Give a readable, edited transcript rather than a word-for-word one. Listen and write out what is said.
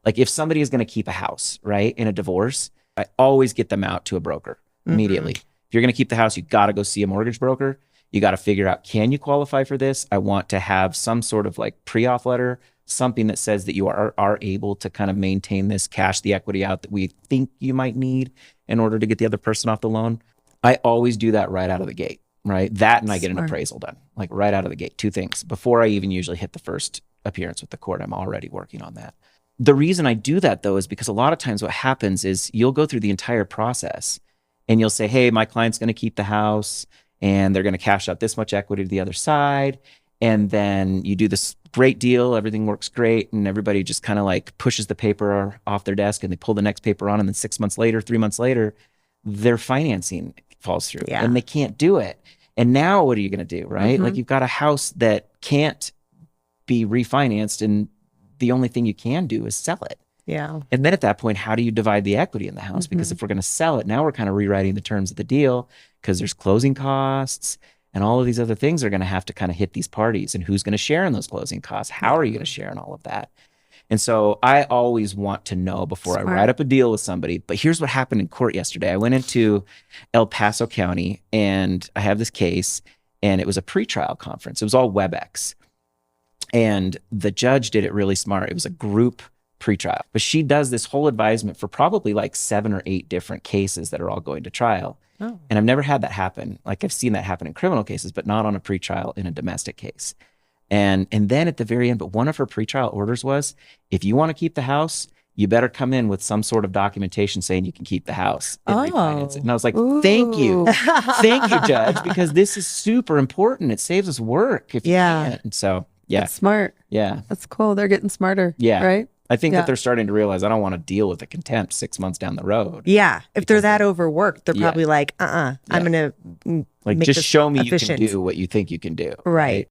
Like if somebody is going to keep a house, right, in a divorce, I always get them out to a broker immediately. If you're going to keep the house, you got to go see a mortgage broker. You got to figure out, can you qualify for this? I want to have some sort of like pre-auth letter, something that says that you are able to kind of maintain this, cash the equity out that we think you might need in order to get the other person off the loan. I always do that right out of the gate, right? That and I get an appraisal done, like right out of the gate. Two things. Before I even usually hit the first appearance with the court, I'm already working on that. The reason I do that though is because a lot of times what happens is you'll go through the entire process and you'll say, hey, my client's going to keep the house and they're going to cash out this much equity to the other side. And then you do this great deal, everything works great, and everybody just kind of like pushes the paper off their desk and they pull the next paper on, and then 6 months later, 3 months later, their financing falls through and they can't do it. And now what are you going to do, right? Like you've got a house that can't be refinanced and the only thing you can do is sell it. Yeah. And then at that point, how do you divide the equity in the house? Because if we're going to sell it, now we're kind of rewriting the terms of the deal because there's closing costs and all of these other things are going to have to kind of hit these parties. And who's going to share in those closing costs? How are you going to share in all of that? And so I always want to know before I write up a deal with somebody. But here's what happened in court yesterday. I went into El Paso County and I have this case and it was a pretrial conference. It was all WebEx. And the judge did it really smart. It was a group pretrial, but she does this whole advisement for probably like 7 or 8 different cases that are all going to trial. And I've never had that happen. Like I've seen that happen in criminal cases, but not on a pretrial in a domestic case. And then at the very end, but one of her pretrial orders was, if you want to keep the house, you better come in with some sort of documentation saying you can keep the house and refinance it. And I was like, thank you. Thank you, judge, because this is super important. It saves us work if you can. And so, yeah. That's smart. Yeah. That's cool. They're getting smarter. Yeah. Right? I think that they're starting to realize I don't want to deal with the contempt 6 months down the road. Yeah. If they're that overworked, they're probably like, I'm going to like make just this show me efficient. you can do what you think you can do. Right.